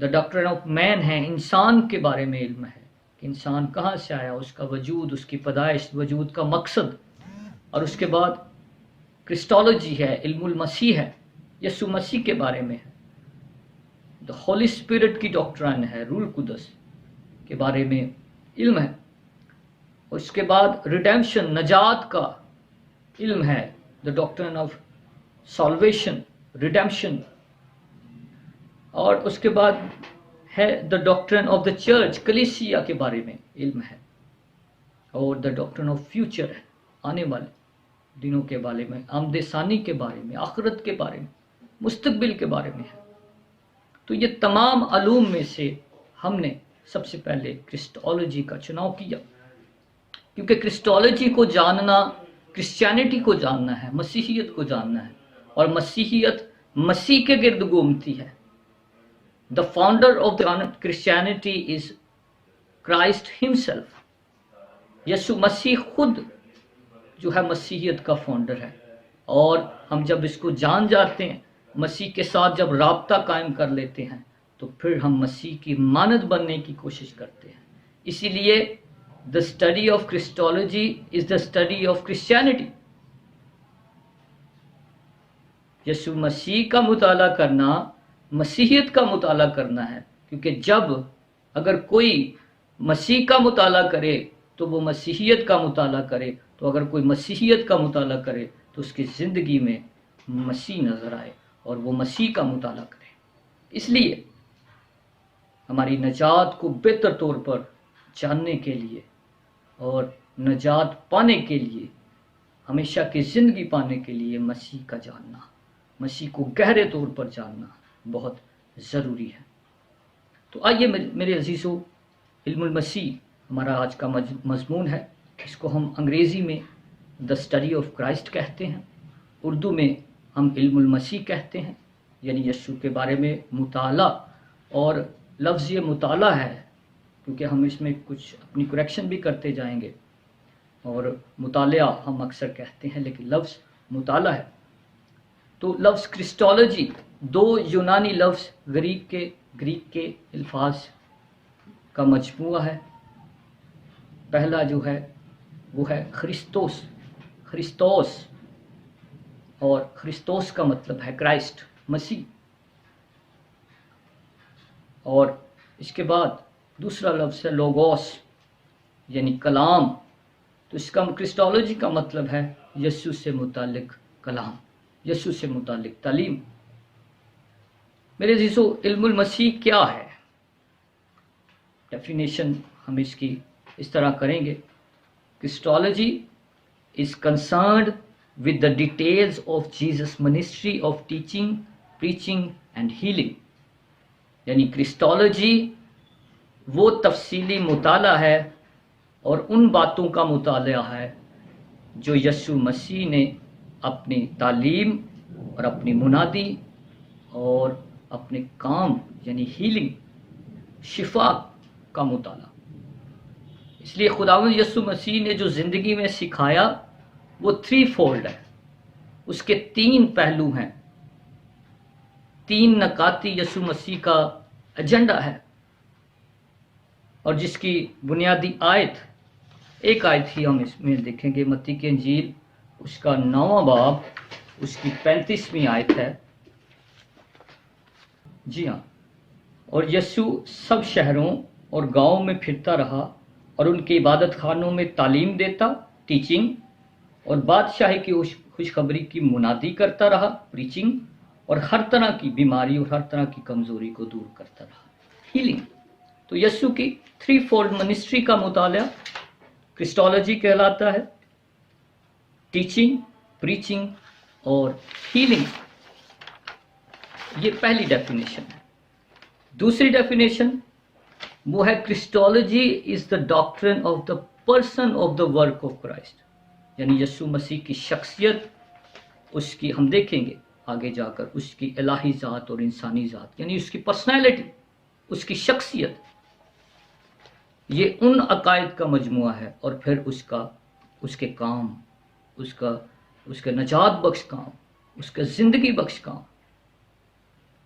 دا ڈاکٹرن آف مین ہے، انسان کے بارے میں علم ہے کہ انسان کہاں سے آیا، اس کا وجود، اس کی پیدائش، وجود کا مقصد. اور اس کے بعد کرسٹالوجی ہے، علم المسیح ہے، یسوع مسیح کے بارے میں ہے. دا ہولی اسپرٹ کی ڈاکٹرن ہے، روح القدس کے بارے میں علم ہے. اس کے بعد ریڈیمشن، نجات کا علم ہے، دا ڈاکٹرن آف سالویشن، ریڈیمشن. اور اس کے بعد ہے دا ڈاکٹرن آف دا چرچ، کلیسیا کے بارے میں علم ہے. اور دا ڈاکٹرن آف فیوچر ہے، آنے والے دنوں کے بارے میں، آمد ثانی کے بارے میں، آخرت کے بارے میں، مستقبل کے بارے میں ہے. تو یہ تمام علوم میں سے ہم نے سب سے پہلے کرسٹالوجی کا چناؤ کیا، کیونکہ کرسٹالوجی کو جاننا کرسچینٹی کو جاننا ہے، مسیحیت کو جاننا ہے. اور مسیحیت مسیح کے گرد گھومتی ہے. The founder of the Christianity is Christ himself. یسوع مسیح خود جو ہے مسیحیت کا فاؤنڈر ہے. اور ہم جب اس کو جان جاتے ہیں، مسیح کے ساتھ جب رابطہ قائم کر لیتے ہیں، تو پھر ہم مسیح کی مانند بننے کی کوشش کرتے ہیں. اسی لیے the study of Christology is the study of Christianity. یسوع مسیح کا مطالعہ کرنا مسیحیت کا مطالعہ کرنا ہے، کیونکہ جب اگر کوئی مسیح کا مطالعہ کرے تو وہ مسیحیت کا مطالعہ کرے، تو اگر کوئی مسیحیت کا مطالعہ کرے تو اس کی زندگی میں مسیح نظر آئے اور وہ مسیح کا مطالعہ کرے. اس لیے ہماری نجات کو بہتر طور پر جاننے کے لیے اور نجات پانے کے لیے، ہمیشہ کی زندگی پانے کے لیے مسیح کا جاننا، مسیح کو گہرے طور پر جاننا بہت ضروری ہے. تو آئیے میرے عزیزو، علم المسیح ہمارا آج کا مضمون ہے. اس کو ہم انگریزی میں دا اسٹڈی آف کرائسٹ کہتے ہیں، اردو میں ہم علم المسیح کہتے ہیں، یعنی یسوع کے بارے میں مطالعہ. اور لفظ یہ مطالعہ ہے کیونکہ ہم اس میں کچھ اپنی کریکشن بھی کرتے جائیں گے. اور مطالعہ ہم اکثر کہتے ہیں، لیکن لفظ مطالعہ ہے. تو لفظ کرسٹالوجی دو یونانی لفظ گریک کے الفاظ کا مجموعہ ہے. پہلا جو ہے وہ ہے خرسطوس، اور خرسطوس کا مطلب ہے کرائسٹ، مسیح. اور اس کے بعد دوسرا لفظ ہے لوگوس، یعنی کلام. تو اس کا کرسٹالوجی کا مطلب ہے یسوع سے متعلق کلام، یسوع سے متعلق تعلیم. میرے عزیزو، علم المسیح کیا ہے؟ ڈیفینیشن ہم اس کی اس طرح کریں گے. کرسٹالوجی is concerned with the details of Jesus' ministry of teaching, preaching and healing. یعنی کرسٹالوجی وہ تفصیلی مطالعہ ہے اور ان باتوں کا مطالعہ ہے جو یسوع مسیح نے اپنی تعلیم اور اپنی منادی اور اپنے کام یعنی ہیلنگ، شفا کا مطالعہ. اس لیے خداوند یسوع مسیح نے جو زندگی میں سکھایا وہ 3 فولڈ ہے. اس کے 3 پہلو ہیں، 3 نکاتی یسوع مسیح کا ایجنڈا ہے. اور جس کی بنیادی ایک آیت ہی ہم اس میں دیکھیں گے، متی کی انجیل اس کا 9واں باب اس کی 35ویں آیت ہے. جی ہاں، اور یسوع سب شہروں اور گاؤں میں پھرتا رہا اور ان کے عبادت خانوں میں تعلیم دیتا، ٹیچنگ، اور بادشاہی کی خوشخبری کی منادی کرتا رہا، پریچنگ، اور ہر طرح کی بیماری اور ہر طرح کی کمزوری کو دور کرتا رہا، ہیلنگ. تو یسوع کی 3 فولڈ منسٹری کا مطالعہ کرسٹالوجی کہلاتا ہے. ٹیچنگ، پریچنگ اور ہیلنگ، یہ پہلی ڈیفینیشن ہے. دوسری ڈیفینیشن وہ ہے کرسٹالوجی از دا ڈاکٹرن of the person of the work of Christ. یعنی یسوع مسیح کی شخصیت، اس کی ہم دیکھیں گے آگے جا کر، اس کی الہی ذات اور انسانی ذات، یعنی اس کی پرسنالٹی، اس کی شخصیت، یہ ان عقائد کا مجموعہ ہے. اور پھر اس کے کام، اس کے نجات بخش کام، اس کا زندگی بخش کام.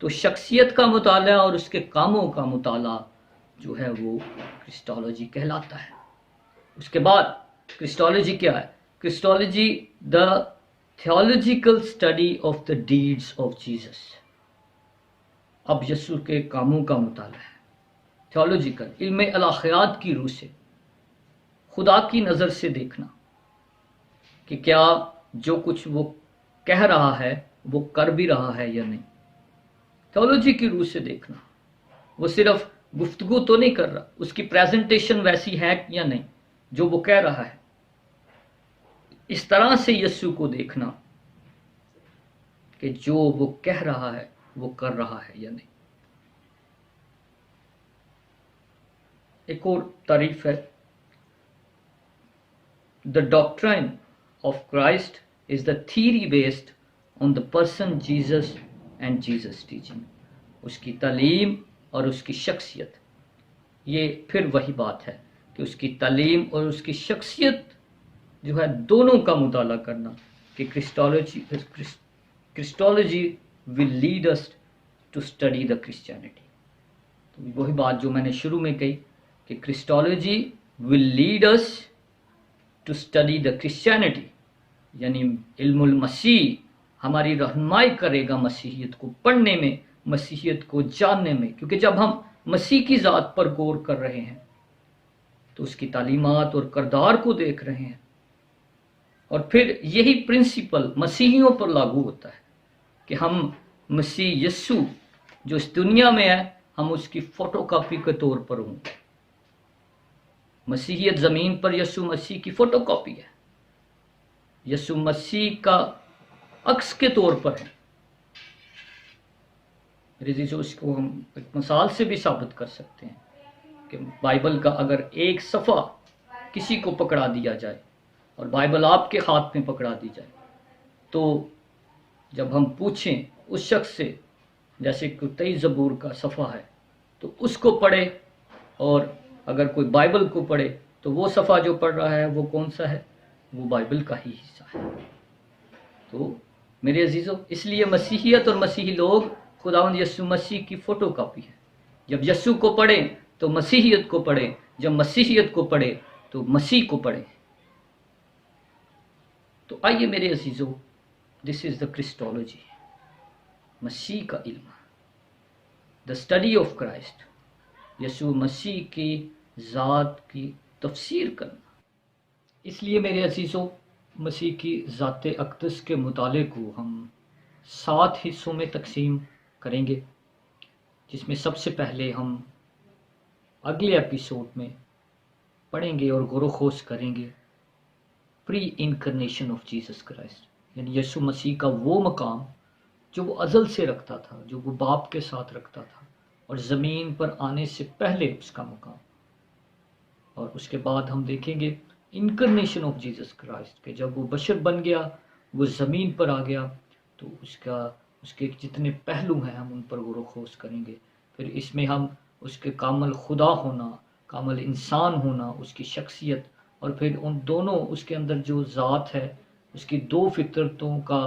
تو تو شخصیت کا مطالعہ اور اس کے کاموں کا مطالعہ جو ہے وہ کرسٹالوجی کہلاتا ہے۔ اس کے بعد کرسٹالوجی کیا ہے؟ Christology the theological study of the deeds of Jesus. اب یسوع کے کاموں کا مطالعہ ہے، تھیولوجیکل، علم الاخیات کی روح سے، خدا کی نظر سے دیکھنا کہ کیا جو کچھ وہ کہہ رہا ہے وہ کر بھی رہا ہے یا نہیں۔ تھیولوجی کی روح سے دیکھنا، وہ صرف گفتگو تو نہیں کر رہا، اس کی پریزنٹیشن ویسی ہے یا نہیں جو وہ کہہ رہا ہے۔ اس طرح سے یسوع کو دیکھنا کہ جو وہ کہہ رہا ہے وہ کر رہا ہے یا نہیں۔ ایک اور تعریف ہے، The doctrine of Christ is the theory based on the person Jesus and Jesus teaching۔ اس کی تعلیم اور اس کی شخصیت، یہ پھر وہی بات ہے کہ اس کی تعلیم اور اس کی شخصیت جو ہے دونوں کا مطالعہ کرنا کہ کرسٹالوجی will lead us to study the Christianity۔ تو وہی بات جو میں نے شروع میں کہی کہ کرسٹالوجی will lead us to study the Christianity، یعنی علم المسیح ہماری رہنمائی کرے گا مسیحیت کو پڑھنے میں، مسیحیت کو جاننے میں، کیونکہ جب ہم مسیح کی ذات پر غور کر رہے ہیں تو اس کی تعلیمات اور کردار کو دیکھ رہے ہیں، اور پھر یہی پرنسپل مسیحیوں پر لاگو ہوتا ہے کہ ہم مسیح یسوع جو اس دنیا میں ہے ہم اس کی فوٹو کاپی کے طور پر ہوں۔ مسیحیت زمین پر یسوع مسیح کی فوٹو کاپی ہے، یسوع مسیح کا عکس کے طور پر ہے۔ اس کو ہم ایک مثال سے بھی ثابت کر سکتے ہیں کہ بائبل کا اگر ایک صفحہ کسی کو پکڑا دیا جائے اور بائبل آپ کے ہاتھ میں پکڑا دی جائے تو جب ہم پوچھیں اس شخص سے، جیسے کہ 23 زبور کا صفحہ ہے تو اس کو پڑھے، اور اگر کوئی بائبل کو پڑھے تو وہ صفحہ جو پڑھ رہا ہے وہ کون سا ہے؟ وہ بائبل کا ہی حصہ ہے۔ تو میرے عزیزو، اس لیے مسیحیت اور مسیحی لوگ خداوند یسوع مسیح کی فوٹو کاپی ہے۔ جب یسوع کو پڑھیں تو مسیحیت کو پڑھیں، جب مسیحیت کو پڑھیں تو مسیح کو پڑھیں۔ تو آئیے میرے عزیزو، دس از دا کرسٹالوجی، مسیح کا علم، دا اسٹڈی آف کرائسٹ، یسوع مسیح کی ذات کی تفسیر کرنا۔ اس لیے میرے عزیزو، مسیح کی ذات اقدس کے مطالعے کو ہم 7 حصوں میں تقسیم کریں گے، جس میں سب سے پہلے ہم اگلے ایپیسوڈ میں پڑھیں گے اور غور و خوض کریں گے پری انکرنیشن آف جیسس کرائسٹ، یعنی یسوع مسیح کا وہ مقام جو وہ ازل سے رکھتا تھا، جو وہ باپ کے ساتھ رکھتا تھا، اور زمین پر آنے سے پہلے اس کا مقام۔ اور اس کے بعد ہم دیکھیں گے انکرنیشن آف جیسس کرائسٹ، کہ جب وہ بشر بن گیا، وہ زمین پر آ گیا، تو اس کے جتنے پہلو ہیں ہم ان پر غور و خوض کریں گے۔ پھر اس میں ہم اس کے کامل خدا ہونا، کامل انسان ہونا، اس کی شخصیت، اور پھر ان دونوں، اس کے اندر جو ذات ہے، اس کی 2 فطرتوں کا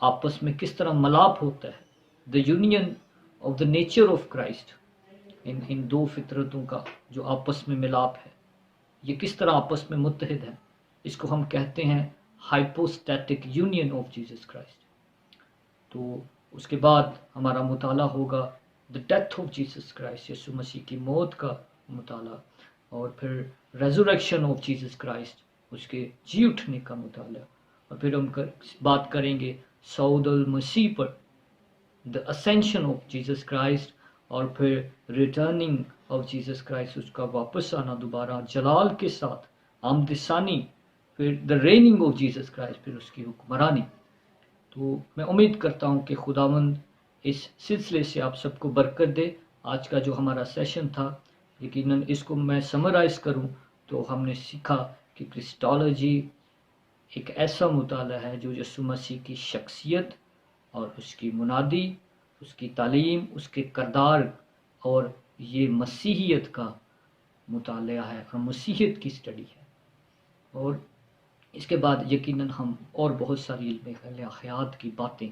آپس میں کس طرح ملاپ ہوتا ہے، the union of the nature of Christ, ان 2 فطرتوں کا جو آپس میں ملاپ ہے، یہ کس طرح آپس میں متحد ہے، اس کو ہم کہتے ہیں ہائپوسٹیٹک یونین آف جیسس کرائسٹ۔ تو اس کے بعد ہمارا مطالعہ ہوگا the death of Jesus Christ, یسوع مسیح کی موت کا مطالعہ، اور پھر ریزوریکشن آف جیسس کرائسٹ، اس کے جی اٹھنے کا مطالعہ، اور پھر ہم بات کریں گے صعود المسیح پر، دا اسینشن آف جیسس کرائسٹ، اور پھر ریٹرننگ آف جیسس کرائسٹ، اس کا واپس آنا دوبارہ جلال کے ساتھ، آمد ثانی، پھر دا ریننگ آف جیسس کرائسٹ، پھر اس کی حکمرانی۔ تو میں امید کرتا ہوں کہ خداوند اس سلسلے سے آپ سب کو برکت دے۔ آج کا جو ہمارا سیشن تھا، یقیناً اس کو میں سمرائز کروں تو ہم نے سیکھا کہ کرسٹالوجی ایک ایسا مطالعہ ہے جو یسوع مسیح کی شخصیت اور اس کی منادی، اس کی تعلیم، اس کے کردار، اور یہ مسیحیت کا مطالعہ ہے اور مسیحیت کی اسٹڈی ہے۔ اور اس کے بعد یقیناً ہم اور بہت ساری علم اخلاقیات کی باتیں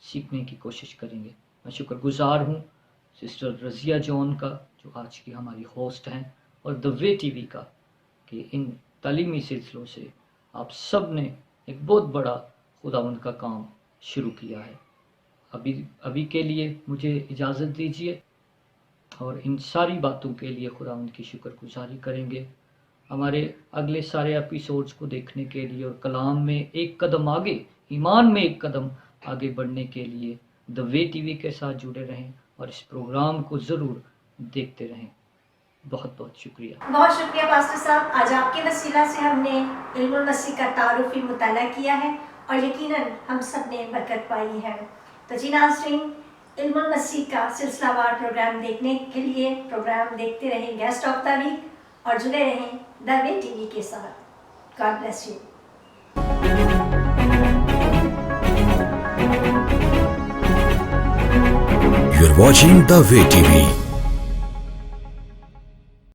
سیکھنے کی کوشش کریں گے۔ میں شکر گزار ہوں سسٹر رضیہ جون کا جو آج کی ہماری ہوسٹ ہیں، اور دا وے ٹی وی کا کہ ان تعلیمی سلسلوں سے آپ سب نے ایک بہت بڑا خداوند کا کام شروع کیا ہے۔ ابھی کے لیے مجھے اجازت دیجیے، اور ان ساری باتوں کے لیے خداوند کی شکر گزاری کریں گے۔ ہمارے اگلے سارے ایپیسوڈز کو دیکھنے کے لیے اور کلام میں ایک قدم آگے، ایمان میں ایک قدم آگے بڑھنے کے لیے دا وے ٹی وی کے ساتھ جڑے رہیں اور اس پروگرام کو ضرور دیکھتے رہیں۔ بہت بہت شکریہ۔ بہت شکریہ پاسٹر صاحب، آج آپ کے وسیلہ سے ہم نے علم المسیح کا تعارفی مطالعہ کیا ہے اور یقیناً ہم سب نے برکت پائی ہے۔ تو جی ناظرین، علم المسیح کا سلسلہ وار پروگرام دیکھنے کے لیے پروگرام دیکھتے رہیں گیسٹ آف دا ویک، اور جڑے رہیں دا وے ٹی وی کے ساتھ۔ God bless you. You are watching The Way TV.